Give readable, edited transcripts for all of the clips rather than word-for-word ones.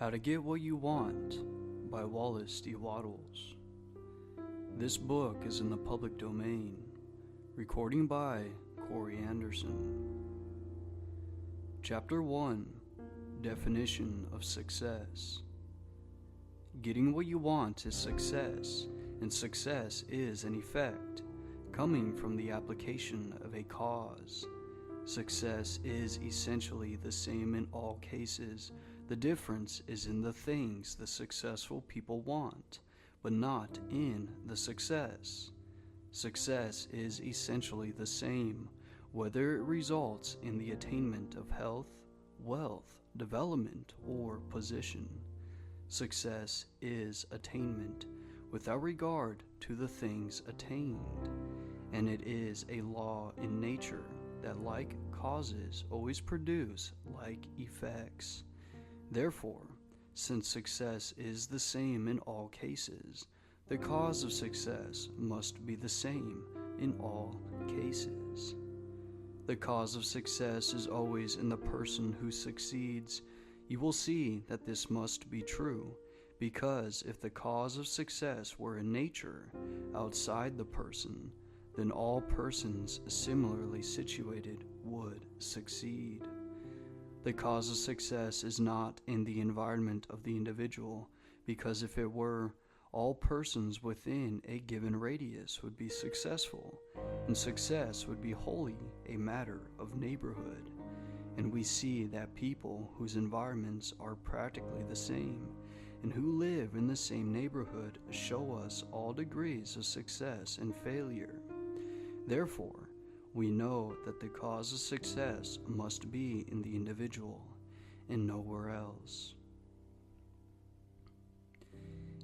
How to Get What You Want by Wallace Wattles. This book is in the public domain. Recording by Corey Anderson. Chapter 1. Definition of Success. Getting what you want is success, and success is an effect, coming from the application of a cause. Success is essentially the same in all cases. The difference is in the things the successful people want, but not in the success. Success is essentially the same, whether it results in the attainment of health, wealth, development, or position. Success is attainment, without regard to the things attained, and it is a law in nature that like causes always produce like effects. Therefore, since success is the same in all cases, the cause of success must be the same in all cases. The cause of success is always in the person who succeeds. You will see that this must be true, because if the cause of success were in nature, outside the person, then all persons similarly situated would succeed. The cause of success is not in the environment of the individual, because if it were, all persons within a given radius would be successful, and success would be wholly a matter of neighborhood. And we see that people whose environments are practically the same, and who live in the same neighborhood, show us all degrees of success and failure. Therefore, we know that the cause of success must be in the individual and nowhere else.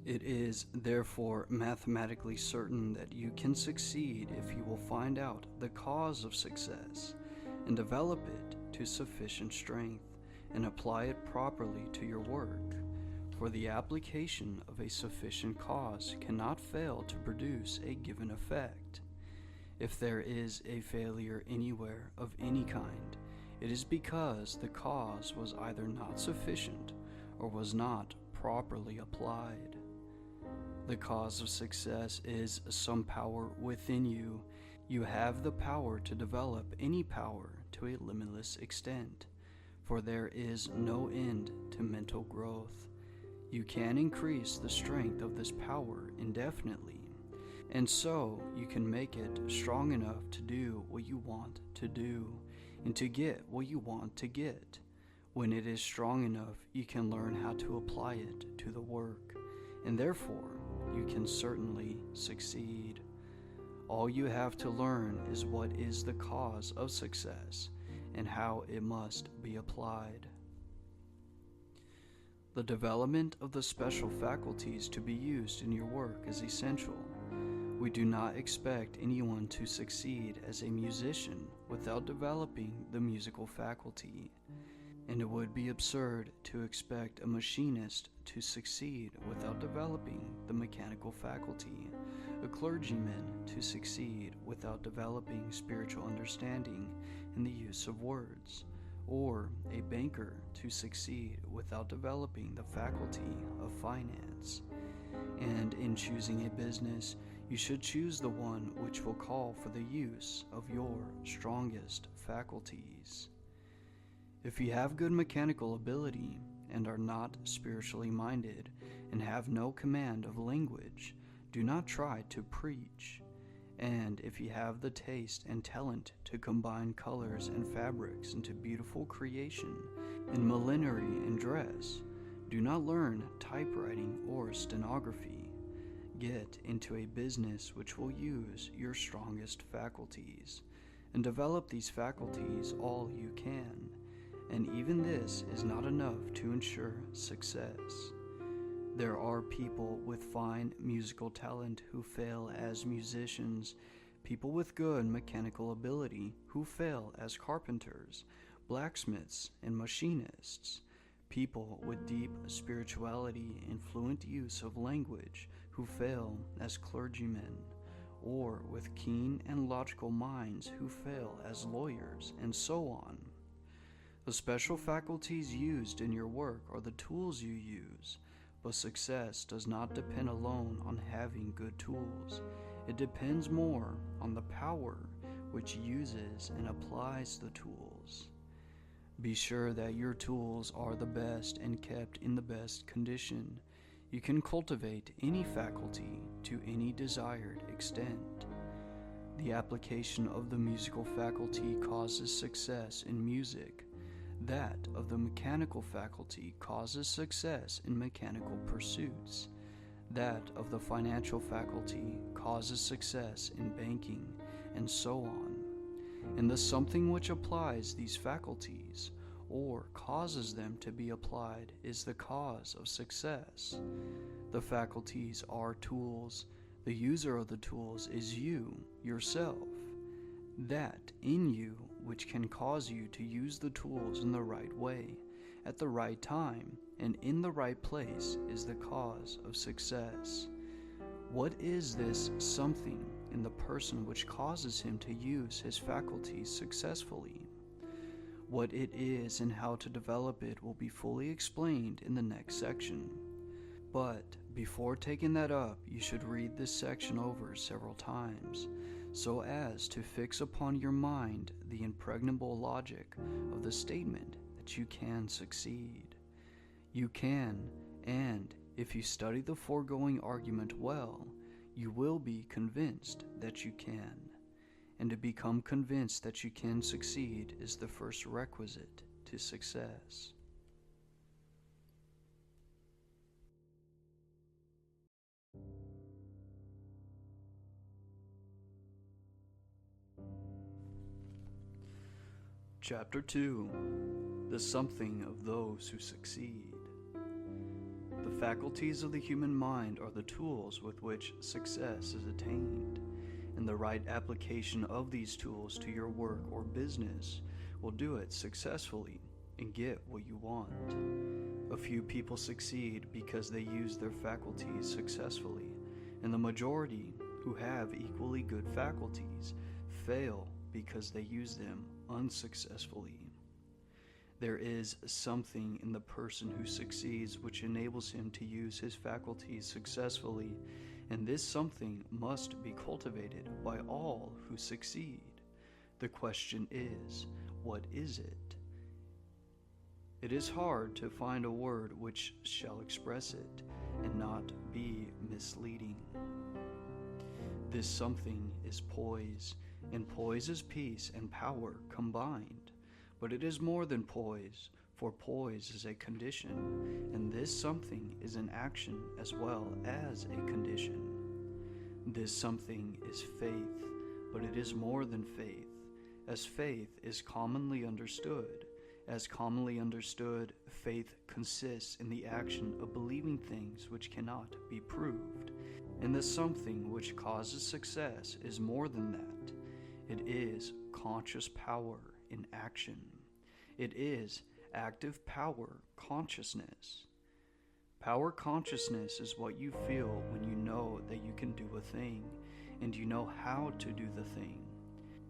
It is therefore mathematically certain that you can succeed if you will find out the cause of success and develop it to sufficient strength and apply it properly to your work. For the application of a sufficient cause cannot fail to produce a given effect. If there is a failure anywhere of any kind, it is because the cause was either not sufficient or was not properly applied. The cause of success is some power within you. You have the power to develop any power to a limitless extent, for there is no end to mental growth. You can increase the strength of this power indefinitely, and so you can make it strong enough to do what you want to do, and to get what you want to get. When it is strong enough, you can learn how to apply it to the work, and therefore you can certainly succeed. All you have to learn is what is the cause of success, and how it must be applied. The development of the special faculties to be used in your work is essential. We do not expect anyone to succeed as a musician without developing the musical faculty, and it would be absurd to expect a machinist to succeed without developing the mechanical faculty, a clergyman to succeed without developing spiritual understanding in the use of words, or a banker to succeed without developing the faculty of finance. And in choosing a business, you should choose the one which will call for the use of your strongest faculties. If you have good mechanical ability and are not spiritually minded and have no command of language, do not try to preach. And if you have the taste and talent to combine colors and fabrics into beautiful creation and millinery and dress, do not learn typewriting or stenography. Get into a business which will use your strongest faculties, and develop these faculties all you can. And even this is not enough to ensure success. There are people with fine musical talent who fail as musicians, people with good mechanical ability who fail as carpenters, blacksmiths, and machinists, people with deep spirituality and fluent use of language who fail as clergymen, or with keen and logical minds who fail as lawyers, and so on. The special faculties used in your work are the tools you use, but success does not depend alone on having good tools. It depends more on the power which uses and applies the tools. Be sure that your tools are the best and kept in the best condition. You can cultivate any faculty to any desired extent. The application of the musical faculty causes success in music. That of the mechanical faculty causes success in mechanical pursuits. That of the financial faculty causes success in banking, and so on. And the something which applies these faculties, or causes them to be applied, is the cause of success. The faculties are tools. The user of the tools is you, yourself. That in you which can cause you to use the tools in the right way, at the right time, and in the right place is the cause of success. What is this something in the person which causes him to use his faculties successfully? What it is and how to develop it will be fully explained in the next section. But before taking that up, you should read this section over several times, so as to fix upon your mind the impregnable logic of the statement that you can succeed. You can, and if you study the foregoing argument well, you will be convinced that you can. And to become convinced that you can succeed is the first requisite to success. Chapter 2. The Something of Those Who Succeed. The faculties of the human mind are the tools with which success is attained, and the right application of these tools to your work or business will do it successfully and get what you want. A few people succeed because they use their faculties successfully, and the majority, who have equally good faculties, fail because they use them unsuccessfully. There is something in the person who succeeds which enables him to use his faculties successfully, and this something must be cultivated by all who succeed. The question is, what is it? It is hard to find a word which shall express it and not be misleading. This something is poise, and poise is peace and power combined. But it is more than poise, for poise is a condition, and this something is an action as well as a condition. This something is faith, but it is more than faith, as faith is commonly understood. As commonly understood, faith consists in the action of believing things which cannot be proved, and the something which causes success is more than that. It is conscious power in action. It is active power consciousness. Power consciousness is what you feel when you know that you can do a thing, and you know how to do the thing.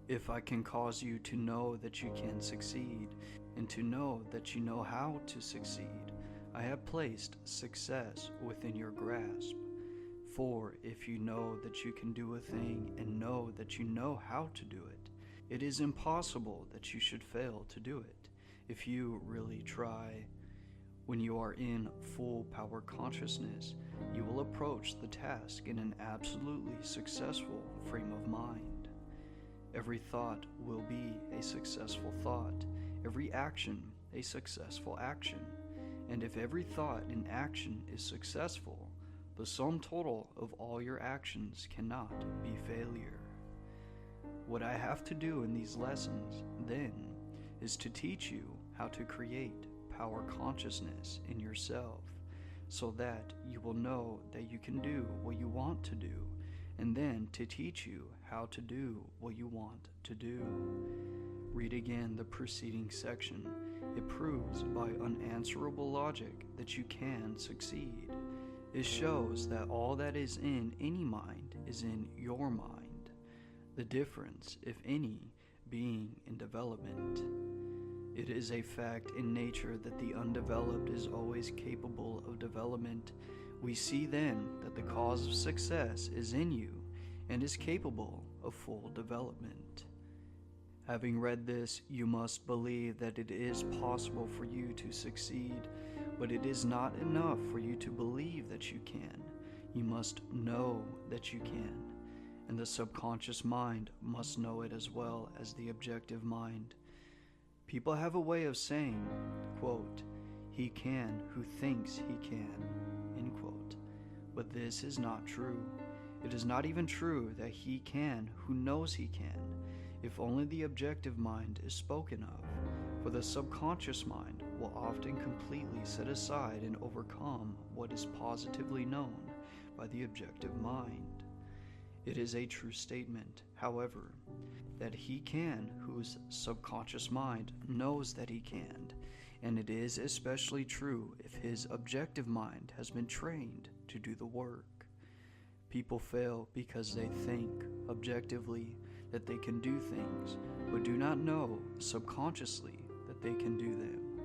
If I can cause you to know that you can succeed, and to know that you know how to succeed, I have placed success within your grasp. For if you know that you can do a thing and know that you know how to do it, it is impossible that you should fail to do it, if you really try. When you are in full power consciousness, you will approach the task in an absolutely successful frame of mind. Every thought will be a successful thought, every action a successful action, and if every thought and action is successful, the sum total of all your actions cannot be failure. What I have to do in these lessons, then, is to teach you how to create power consciousness in yourself, so that you will know that you can do what you want to do, and then to teach you how to do what you want to do. Read again the preceding section. It proves by unanswerable logic that you can succeed. It shows that all that is in any mind is in your mind, the difference, if any, being in development. It is a fact in nature that the undeveloped is always capable of development. We see then that the cause of success is in you and is capable of full development. Having read this, you must believe that it is possible for you to succeed, but it is not enough for you to believe that you can. You must know that you can, and the subconscious mind must know it as well as the objective mind. People have a way of saying, quote, "He can who thinks he can," end quote. But this is not true. It is not even true that he can who knows he can, if only the objective mind is spoken of, for the subconscious mind will often completely set aside and overcome what is positively known by the objective mind. It is a true statement, however, that he can whose subconscious mind knows that he can, and it is especially true if his objective mind has been trained to do the work. People fail because they think objectively that they can do things, but do not know subconsciously that they can do them.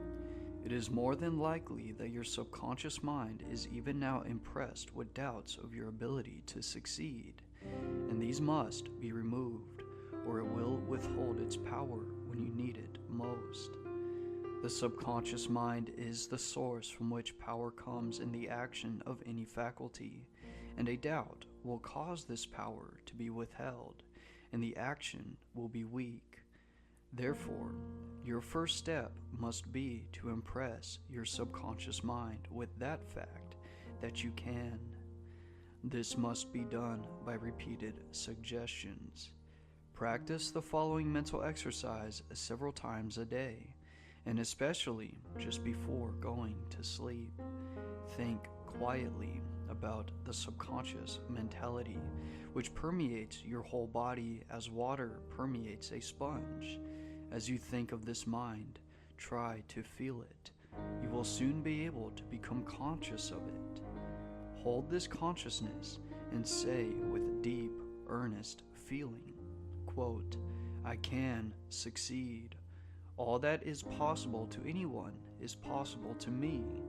It is more than likely that your subconscious mind is even now impressed with doubts of your ability to succeed, and these must be removed, or it will withhold its power when you need it most. The subconscious mind is the source from which power comes in the action of any faculty, and a doubt will cause this power to be withheld, and the action will be weak. Therefore, your first step must be to impress your subconscious mind with that fact that you can. This must be done by repeated suggestions. Practice the following mental exercise several times a day, and especially just before going to sleep. Think quietly about the subconscious mentality, which permeates your whole body as water permeates a sponge. As you think of this mind, try to feel it. You will soon be able to become conscious of it. Hold this consciousness and say with deep, earnest feeling, quote, "I can succeed. All that is possible to anyone is possible to me.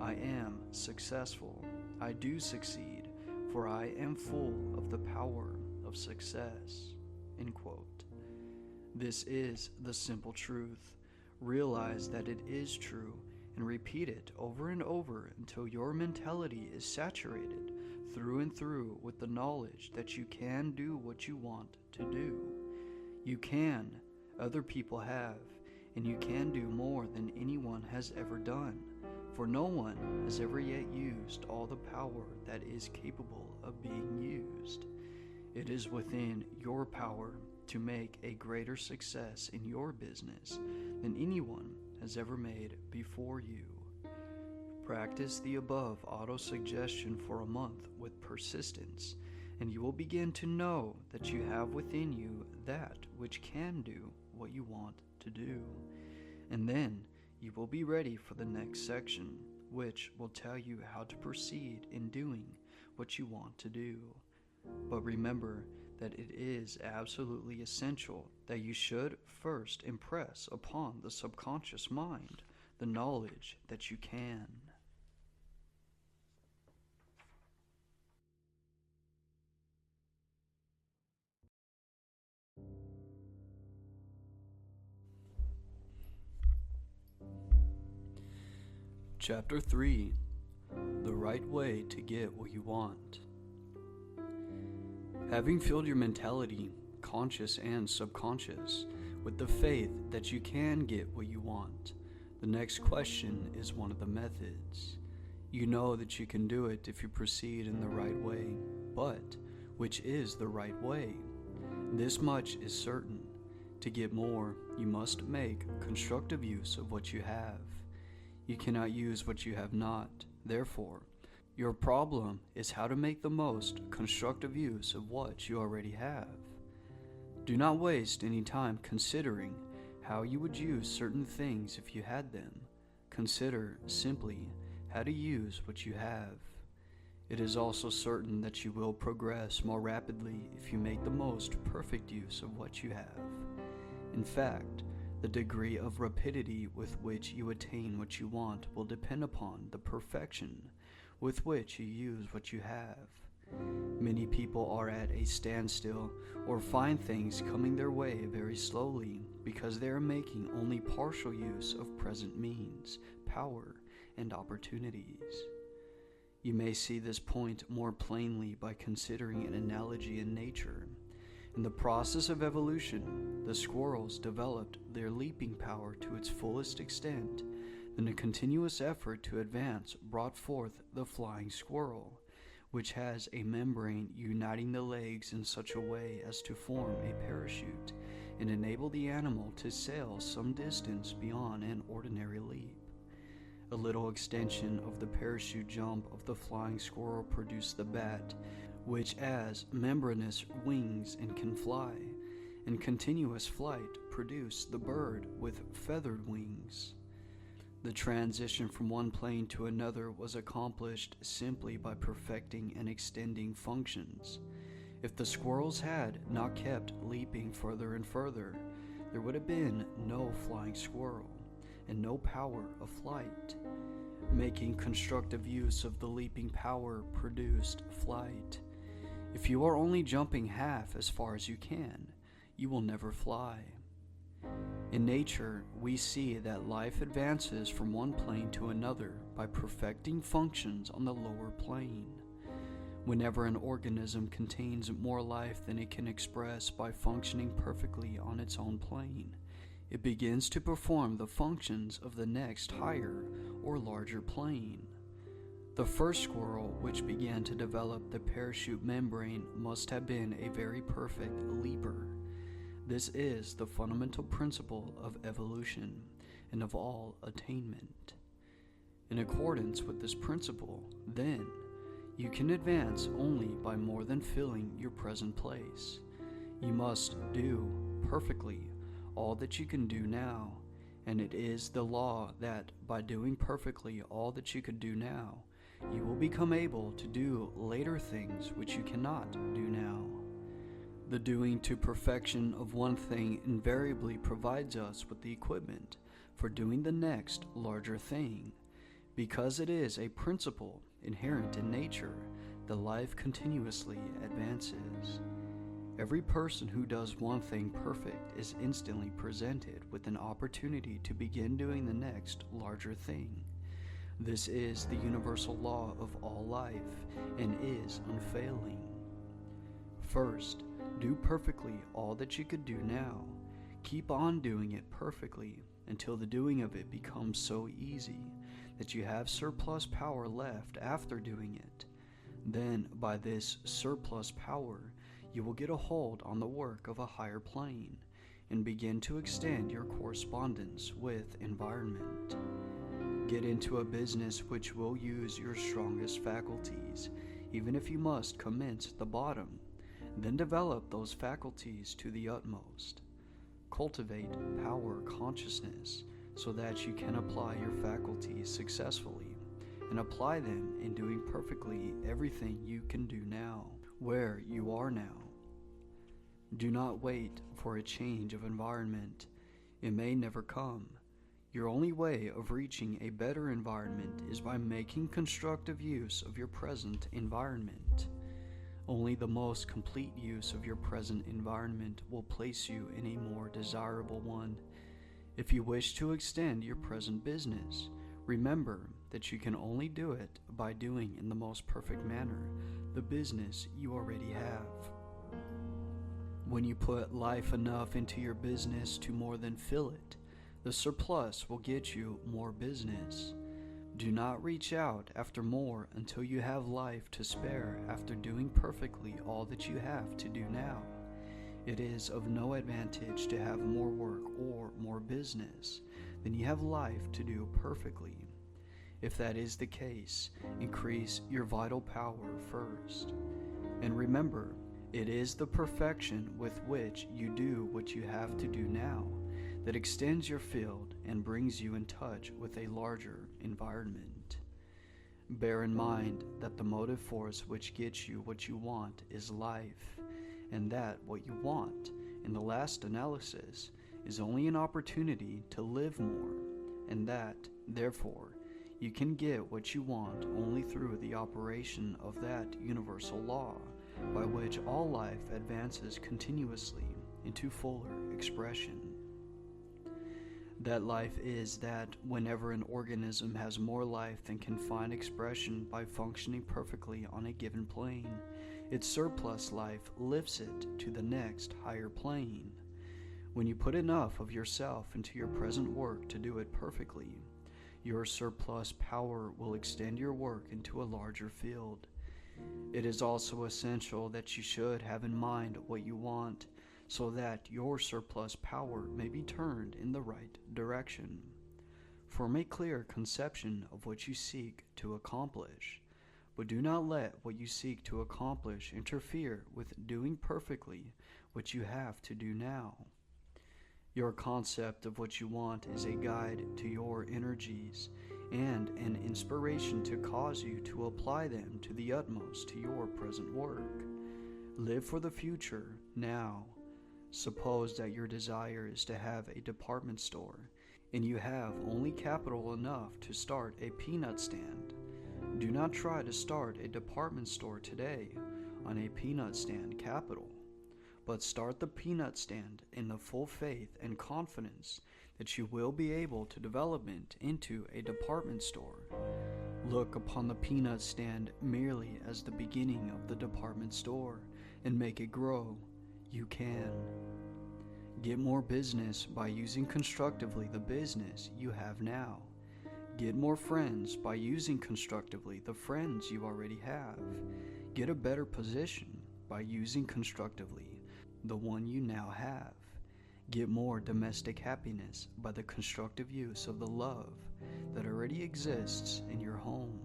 I am successful. I do succeed, for I am full of the power of success," end quote. This is the simple truth. Realize that it is true and repeat it over and over until your mentality is saturated through and through with the knowledge that you can do what you want to do. You can, other people have, and you can do more than anyone has ever done, for no one has ever yet used all the power that is capable of being used. It is within your power to make a greater success in your business than anyone has ever made before you. Practice the above auto-suggestion for a month with persistence, and you will begin to know that you have within you that which can do what you want to do. And then you will be ready for the next section, which will tell you how to proceed in doing what you want to do. But remember that it is absolutely essential that you should first impress upon the subconscious mind the knowledge that you can. Chapter 3: The Right Way to Get What You Want. Having filled your mentality, conscious and subconscious, with the faith that you can get what you want, the next question is one of the methods. You know that you can do it if you proceed in the right way, but which is the right way? This much is certain. To get more, you must make constructive use of what you have. You cannot use what you have not. Therefore, your problem is how to make the most constructive use of what you already have. Do not waste any time considering how you would use certain things if you had them. Consider simply how to use what you have. It is also certain that you will progress more rapidly if you make the most perfect use of what you have. In fact, The degree of rapidity with which you attain what you want will depend upon the perfection with which you use what you have. Many people are at a standstill or find things coming their way very slowly because they are making only partial use of present means, power, and opportunities. You may see this point more plainly by considering an analogy in nature. In the process of evolution, the squirrels developed their leaping power to its fullest extent, then a continuous effort to advance brought forth the flying squirrel, which has a membrane uniting the legs in such a way as to form a parachute and enable the animal to sail some distance beyond an ordinary leap. A little extension of the parachute jump of the flying squirrel produced the bat, which has membranous wings and can fly, and continuous flight produced the bird with feathered wings. The transition from one plane to another was accomplished simply by perfecting and extending functions. If the squirrels had not kept leaping further and further, there would have been no flying squirrel and no power of flight. Making constructive use of the leaping power produced flight. If you are only jumping half as far as you can, you will never fly. In nature, we see that life advances from one plane to another by perfecting functions on the lower plane. Whenever an organism contains more life than it can express by functioning perfectly on its own plane, it begins to perform the functions of the next higher or larger plane. The first squirrel which began to develop the parachute membrane must have been a very perfect leaper. This is the fundamental principle of evolution and of all attainment. In accordance with this principle, then, you can advance only by more than filling your present place. You must do perfectly all that you can do now, and it is the law that by doing perfectly all that you could do now, you will become able to do later things which you cannot do now. The doing to perfection of one thing invariably provides us with the equipment for doing the next larger thing. Because it is a principle inherent in nature, the life continuously advances. Every person who does one thing perfect is instantly presented with an opportunity to begin doing the next larger thing. This is the universal law of all life and is unfailing. First, do perfectly all that you could do now. Keep on doing it perfectly until the doing of it becomes so easy that you have surplus power left after doing it. Then, by this surplus power, you will get a hold on the work of a higher plane and begin to extend your correspondence with environment. Get into a business which will use your strongest faculties, even if you must commence at the bottom. Then develop those faculties to the utmost. Cultivate power consciousness so that you can apply your faculties successfully and apply them in doing perfectly everything you can do now, where you are now. Do not wait for a change of environment. It may never come. Your only way of reaching a better environment is by making constructive use of your present environment. Only the most complete use of your present environment will place you in a more desirable one. If you wish to extend your present business, remember that you can only do it by doing in the most perfect manner the business you already have. When you put life enough into your business to more than fill it, the surplus will get you more business. Do not reach out after more until you have life to spare after doing perfectly all that you have to do now. It is of no advantage to have more work or more business than you have life to do perfectly. If that is the case, increase your vital power first. And remember, it is the perfection with which you do what you have to do now that extends your field and brings you in touch with a larger environment. Bear in mind that the motive force which gets you what you want is life, and that what you want, in the last analysis, is only an opportunity to live more, and that, therefore, you can get what you want only through the operation of that universal law by which all life advances continuously into fuller expression. That life is that whenever an organism has more life than can find expression by functioning perfectly on a given plane, its surplus life lifts it to the next higher plane. When you put enough of yourself into your present work to do it perfectly, your surplus power will extend your work into a larger field. It is also essential that you should have in mind what you want, so that your surplus power may be turned in the right direction. Form a clear conception of what you seek to accomplish, but do not let what you seek to accomplish interfere with doing perfectly what you have to do now. Your concept of what you want is a guide to your energies and an inspiration to cause you to apply them to the utmost to your present work. Live for the future now. Suppose that your desire is to have a department store, and you have only capital enough to start a peanut stand. Do not try to start a department store today on a peanut stand capital, but start the peanut stand in the full faith and confidence that you will be able to develop it into a department store. Look upon the peanut stand merely as the beginning of the department store and make it grow. You can. Get more business by using constructively the business you have now. Get more friends by using constructively the friends you already have. Get a better position by using constructively the one you now have. Get more domestic happiness by the constructive use of the love that already exists in your home.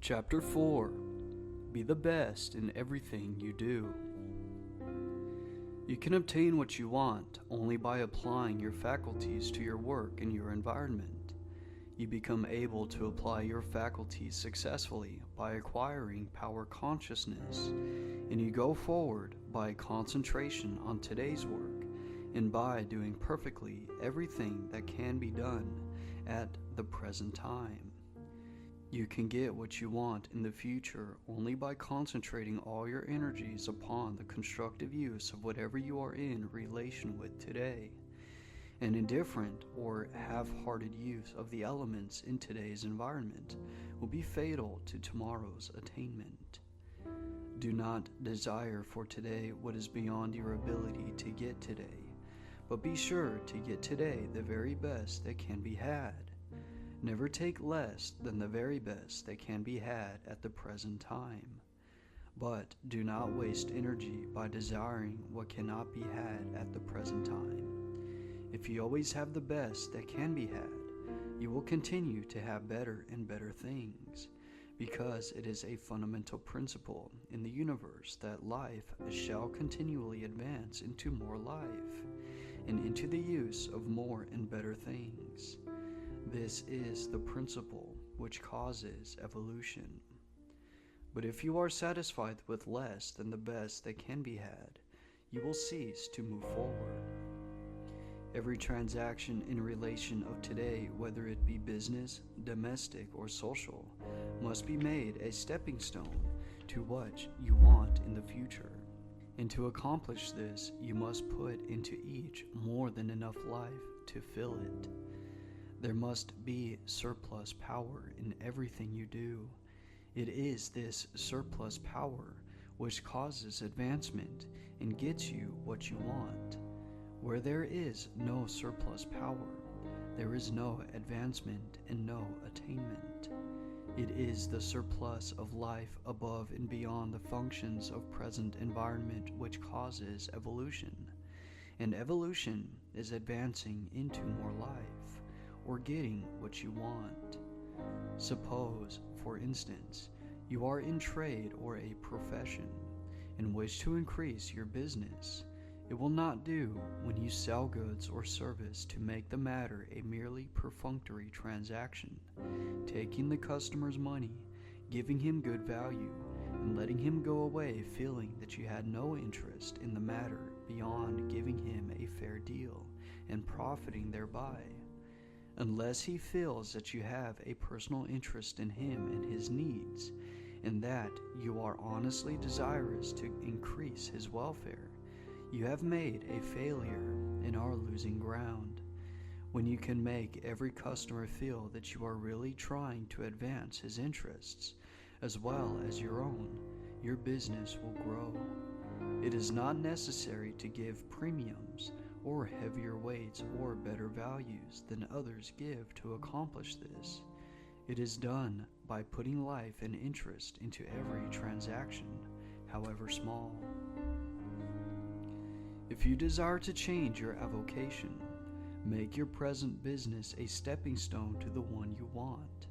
Chapter 4. Be the best in everything you do. You can obtain what you want only by applying your faculties to your work and your environment. You become able to apply your faculties successfully by acquiring power consciousness, and you go forward by concentration on today's work and by doing perfectly everything that can be done at the present time. You can get what you want in the future only by concentrating all your energies upon the constructive use of whatever you are in relation with today. An indifferent or half-hearted use of the elements in today's environment will be fatal to tomorrow's attainment. Do not desire for today what is beyond your ability to get today, but be sure to get today the very best that can be had. Never take less than the very best that can be had at the present time. But do not waste energy by desiring what cannot be had at the present time. If you always have the best that can be had, you will continue to have better and better things, because it is a fundamental principle in the universe that life shall continually advance into more life, and into the use of more and better things. This is the principle which causes evolution. But if you are satisfied with less than the best that can be had, you will cease to move forward. Every transaction in relation of today, whether it be business, domestic, or social, must be made a stepping stone to what you want in the future. And to accomplish this, you must put into each more than enough life to fill it. There must be surplus power in everything you do. It is this surplus power which causes advancement and gets you what you want. Where there is no surplus power, there is no advancement and no attainment. It is the surplus of life above and beyond the functions of present environment which causes evolution. And evolution is advancing into more life, or getting what you want. Suppose, for instance, you are in trade or a profession and wish to increase your business. It will not do when you sell goods or service to make the matter a merely perfunctory transaction, taking the customer's money, giving him good value, and letting him go away feeling that you had no interest in the matter beyond giving him a fair deal and profiting thereby. Unless he feels that you have a personal interest in him and his needs, and that you are honestly desirous to increase his welfare, you have made a failure and are losing ground. When you can make every customer feel that you are really trying to advance his interests, as well as your own, your business will grow. It is not necessary to give premiums or heavier weights or better values than others give to accomplish this. It is done by putting life and interest into every transaction, however small. If you desire to change your avocation, make your present business a stepping stone to the one you want.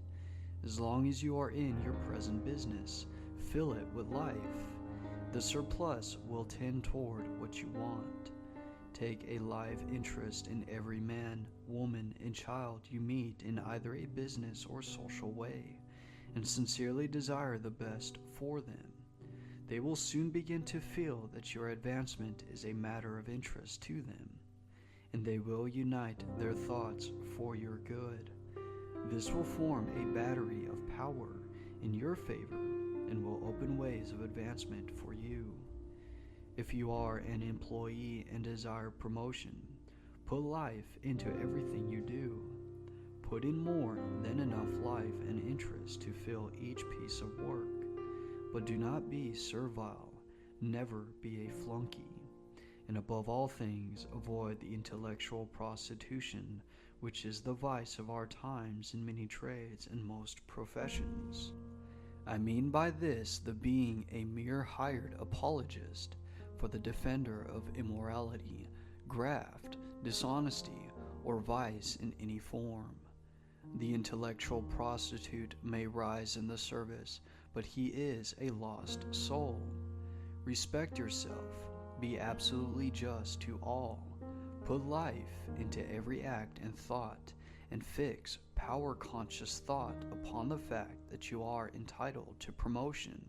As long as you are in your present business, fill it with life. The surplus will tend toward what you want. Take a live interest in every man, woman, and child you meet in either a business or social way, and sincerely desire the best for them. They will soon begin to feel that your advancement is a matter of interest to them, and they will unite their thoughts for your good. This will form a battery of power in your favor and will open ways of advancement for you. If you are an employee and desire promotion, put life into everything you do. Put in more than enough life and interest to fill each piece of work. But do not be servile, never be a flunky, and above all things avoid the intellectual prostitution, which is the vice of our times in many trades and most professions. I mean by this the being a mere hired apologist for the defender of immorality, graft, dishonesty, or vice in any form. The intellectual prostitute may rise in the service, but he is a lost soul. Respect yourself, be absolutely just to all, put life into every act and thought, and fix power-conscious thought upon the fact that you are entitled to promotion.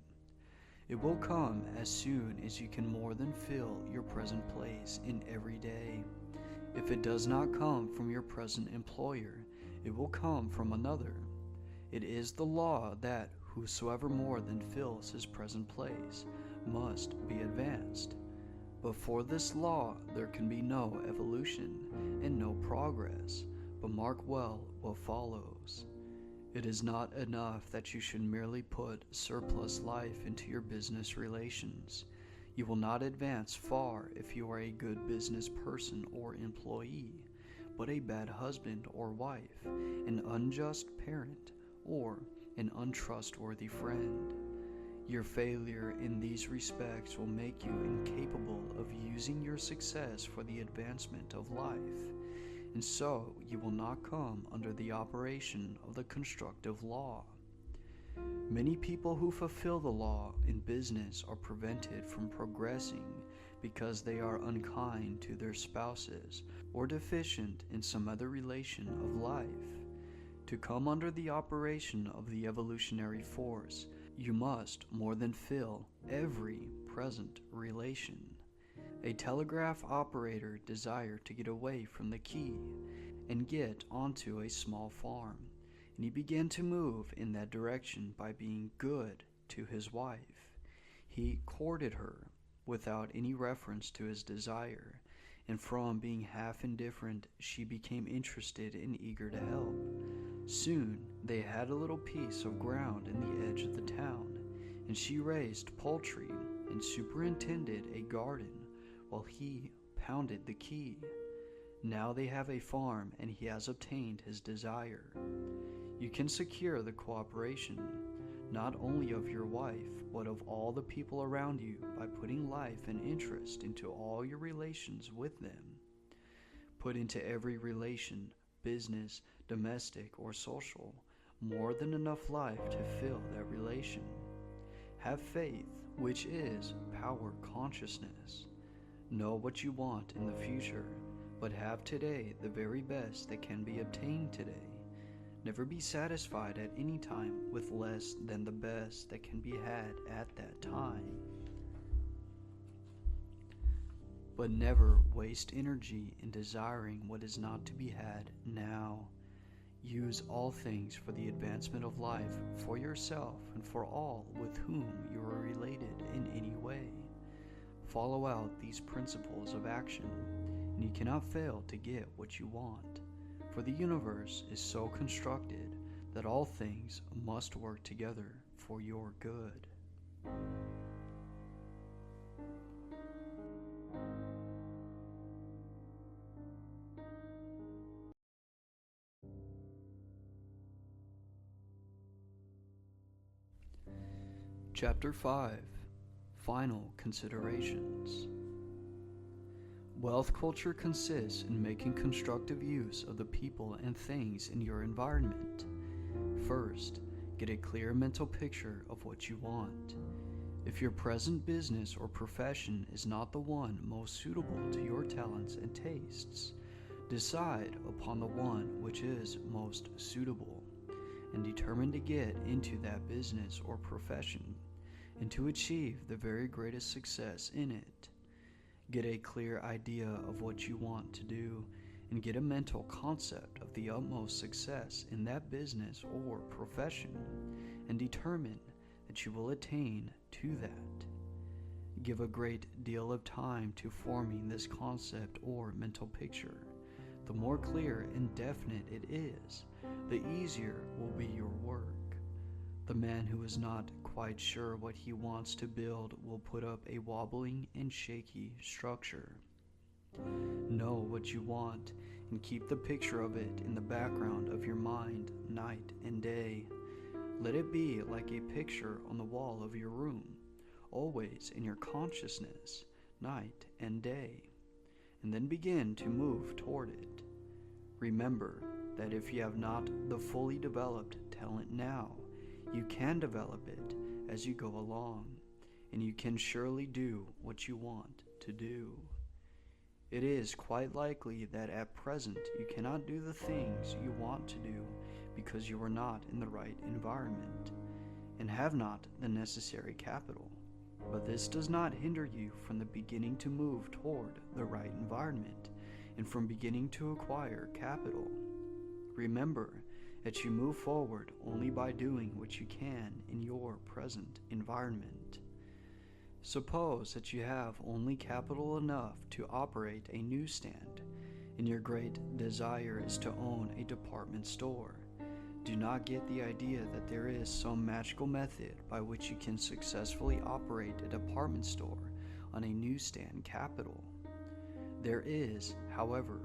It will come as soon as you can more than fill your present place in every day. If it does not come from your present employer, it will come from another. It is the law that whosoever more than fills his present place must be advanced. But for this law there can be no evolution and no progress, but mark well what follows. It is not enough that you should merely put surplus life into your business relations. You will not advance far if you are a good business person or employee, but a bad husband or wife, an unjust parent, or an untrustworthy friend. Your failure in these respects will make you incapable of using your success for the advancement of life, and so you will not come under the operation of the constructive law. Many people who fulfill the law in business are prevented from progressing because they are unkind to their spouses or deficient in some other relation of life. To come under the operation of the evolutionary force, you must more than fill every present relation. A telegraph operator desired to get away from the key and get onto a small farm, and he began to move in that direction by being good to his wife. He courted her without any reference to his desire, and from being half indifferent, she became interested and eager to help. Soon they had a little piece of ground in the edge of the town, and she raised poultry and superintended a garden while he pounded the key. Now they have a farm, and he has obtained his desire. You can secure the cooperation, not only of your wife, but of all the people around you by putting life and interest into all your relations with them. Put into every relation, business, domestic, or social, more than enough life to fill that relation. Have faith, which is power consciousness. Know what you want in the future, but have today the very best that can be obtained today. Never be satisfied at any time with less than the best that can be had at that time. But never waste energy in desiring what is not to be had now. Use all things for the advancement of life, for yourself and for all with whom you are related in any way. Follow out these principles of action, and you cannot fail to get what you want, for the universe is so constructed that all things must work together for your good. Chapter 5. Final Considerations. Wealth culture consists in making constructive use of the people and things in your environment. First, get a clear mental picture of what you want. If your present business or profession is not the one most suitable to your talents and tastes, decide upon the one which is most suitable, and determine to get into that business or profession, and to achieve the very greatest success in it. Get a clear idea of what you want to do, and get a mental concept of the utmost success in that business or profession, and determine that you will attain to that. Give a great deal of time to forming this concept or mental picture. The more clear and definite it is, the easier will be your work. The man who is not quite sure what he wants to build will put up a wobbling and shaky structure. Know what you want and keep the picture of it in the background of your mind night and day. Let it be like a picture on the wall of your room, always in your consciousness, night and day, and then begin to move toward it. Remember that if you have not the fully developed talent now, you can develop it as you go along, and you can surely do what you want to do. It is quite likely that at present you cannot do the things you want to do because you are not in the right environment and have not the necessary capital. But this does not hinder you from the beginning to move toward the right environment and from beginning to acquire capital. Remember that you move forward only by doing what you can in your present environment. Suppose that you have only capital enough to operate a newsstand, and your great desire is to own a department store. Do not get the idea that there is some magical method by which you can successfully operate a department store on a newsstand capital. There is, however,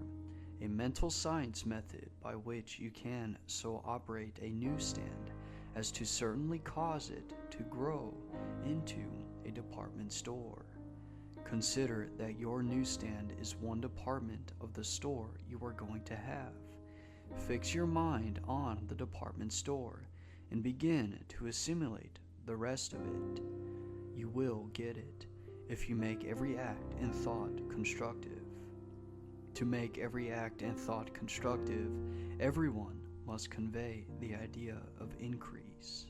a mental science method by which you can so operate a newsstand as to certainly cause it to grow into a department store. Consider that your newsstand is one department of the store you are going to have. Fix your mind on the department store and begin to assimilate the rest of it. You will get it if you make every act and thought constructive. To make every act and thought constructive, everyone must convey the idea of increase.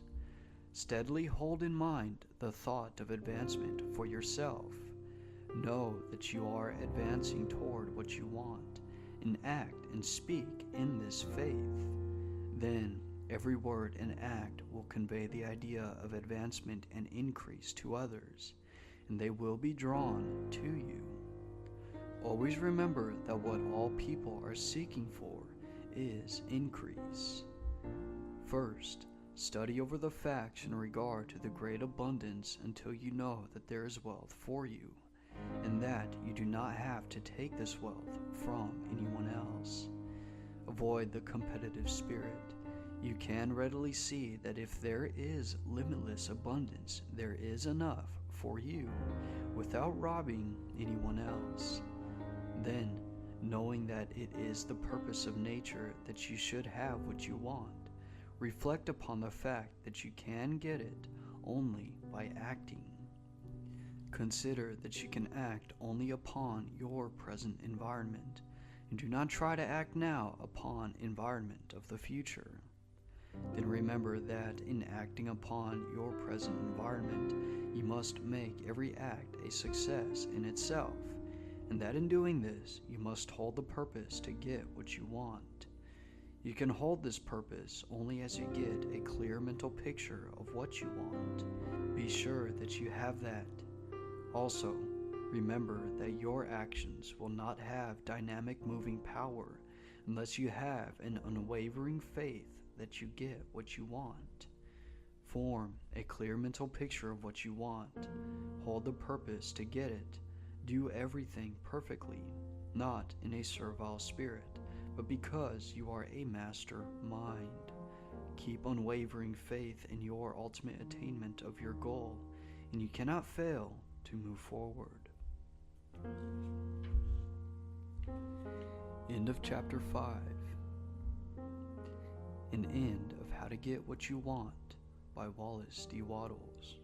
Steadily hold in mind the thought of advancement for yourself. Know that you are advancing toward what you want, and act and speak in this faith. Then every word and act will convey the idea of advancement and increase to others, and they will be drawn to you. Always remember that what all people are seeking for is increase. First, study over the facts in regard to the great abundance until you know that there is wealth for you, and that you do not have to take this wealth from anyone else. Avoid the competitive spirit. You can readily see that if there is limitless abundance, there is enough for you without robbing anyone else. Then, knowing that it is the purpose of nature that you should have what you want, reflect upon the fact that you can get it only by acting. Consider that you can act only upon your present environment, and do not try to act now upon environment of the future. Then remember that in acting upon your present environment, you must make every act a success in itself, and that in doing this, you must hold the purpose to get what you want. You can hold this purpose only as you get a clear mental picture of what you want. Be sure that you have that. Also, remember that your actions will not have dynamic moving power unless you have an unwavering faith that you get what you want. Form a clear mental picture of what you want. Hold the purpose to get it. Do everything perfectly, not in a servile spirit, but because you are a master mind. Keep unwavering faith in your ultimate attainment of your goal, and you cannot fail to move forward. End of Chapter 5. An end of How to Get What You Want by Wallace D. Wattles.